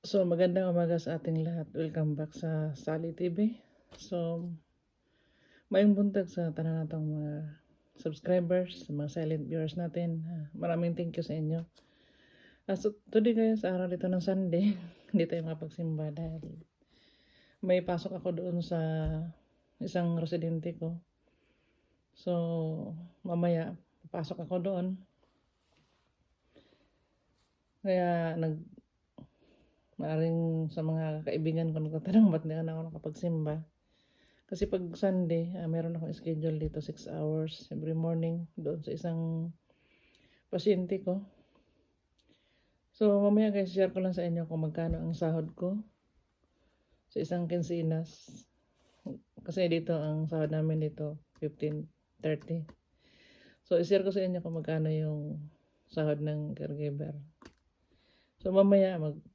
So, magandang umaga sa ating lahat. Welcome back sa Sally TV. So, mayong buntag sa tanan natong mga subscribers, sa mga silent viewers natin. Maraming thank you sa inyo. So, today guys, araw dito ng Sunday, hindi tayo makapagsimba dahil may pasok ako doon sa isang residente ko. So, mamaya, pasok ako doon. Kaya, maaring sa mga kaibigan ko nagtatanong ba't hindi na ako nakapagsimba. Kasi pag Sunday, meron akong schedule dito 6 hours every morning doon sa isang pasyente ko. So mamaya guys, share ko lang sa inyo kung magkano ang sahod ko sa isang quincenas. Kasi dito ang sahod namin dito 15.30. So i-share ko sa inyo kung magkano yung sahod ng caregiver. So mamaya mag-video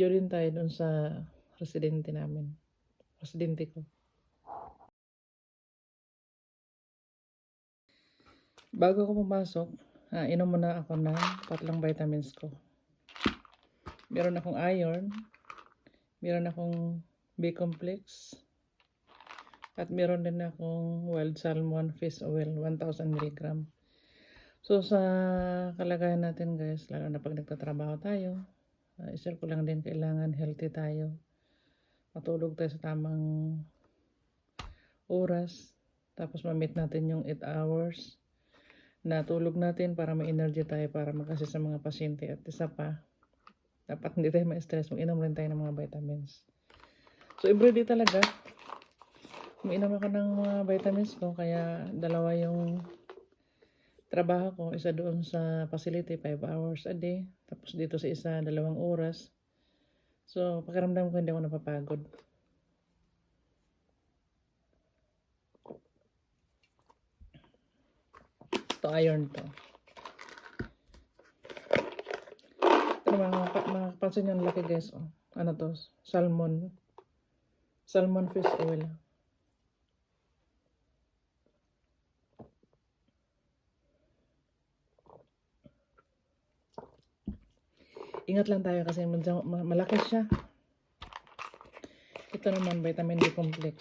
din tayo doon sa residente namin. Residente ko. Bago ko pumasok, inom muna ako ng 3 vitamins ko. Meron akong iron, meron akong B-complex, at meron din akong wild salmon fish oil, 1,000 mg. So sa kalagayan natin guys, lalo na pag nagtatrabaho tayo, i-share ko lang din, kailangan healthy tayo. Matulog tayo sa tamang oras, tapos ma-meet natin yung 8 hours na tulog natin para may energy tayo para mag-assist sa mga pasyente. At isa pa, dapat hindi tayo ma-stress, mag-inom rin tayo ng mga vitamins. So everyday talaga, umiinom ako ng mga vitamins ko, kaya dalawa yung trabaho ko. Isa doon sa facility, 5 hours a day. Tapos dito sa isa, 2 oras. So pakiramdam ko hindi ako napapagod. Ito iron to. Ito makapansin nyo ang laki guys. Oh. Ano to? Salmon fish oil. Ingat lang tayo kasi malaki siya. Ito naman vitamin B complex.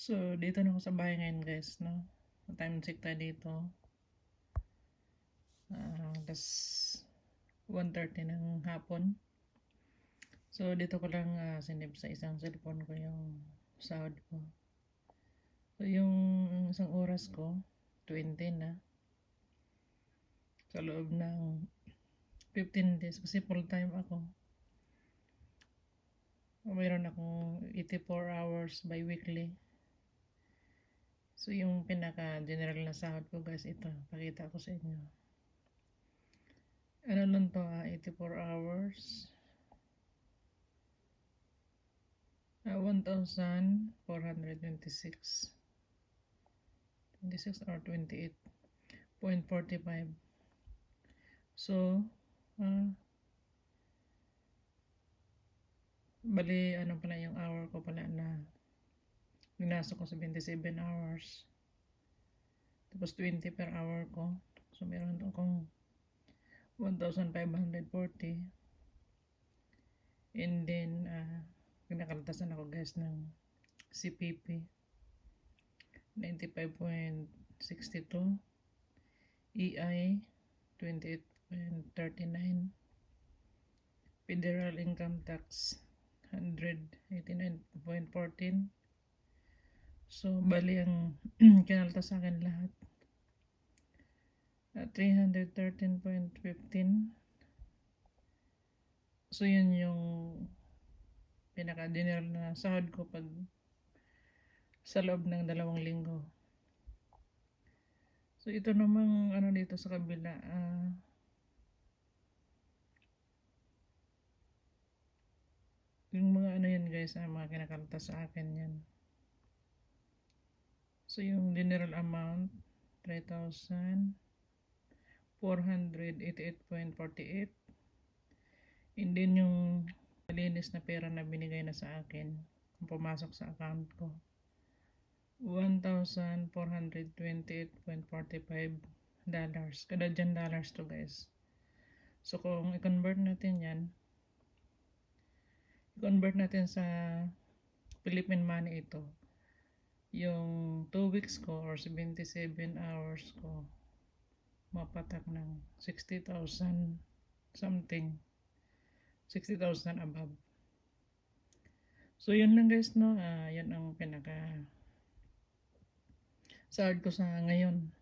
So, dito na ako sa bahay ngayon guys, no? Time check tayo dito. Alas 1:30 ng hapon. So, dito ko lang sinip sa isang cellphone ko yung sahod ko. So, yung isang oras ko, 20 na. Sa loob ng 15 days. Kasi full time ako. Mayroon akong 84 hours bi-weekly. So, yung pinaka-general na sahod ko guys, ito. Pakita ko sa inyo. Ano lang to 84 hours. 1,426. 26 or 28.45. So, bali, ano pala yung hour ko pala na ginasok ko sa 27 hours. Tapos 20 per hour ko. So, meron akong 1,540. And then, pinakaltasan ako guys ng CPP. 95.62. EI, 28.39. Federal Income Tax, 189.14. So, bali ang kinalta sa akin lahat. 313.15. So, yun yung pinaka-dinner na sahod ko pag sa loob ng 2 linggo. So, ito namang ano dito sa kabila. Yung mga ano yan guys, mga kinakalta sa akin yan. So, yung general amount, 3,488.48. And then yung malinis na pera na binigay na sa akin, pumasok sa account ko, 1,428.45 dollars. Canadian dollars to guys. So, kung i-convert natin yan, i-convert natin sa Philippine money ito, yung 2 weeks ko or 77 hours ko, mapatak ng 60,000 something. 60,000 above. So, yun lang guys, no? Yun ang pinaka sahod ko sa ngayon.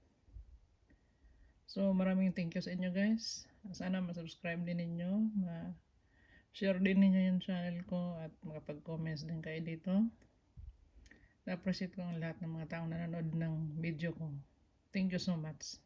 So, maraming thank you sa inyo guys. Sana ma-subscribe din ninyo, ma-share din ninyo yung channel ko at makapag-comments din kayo dito. Na-appreciate ko ang lahat ng mga taong nanonood ng video ko. Thank you so much.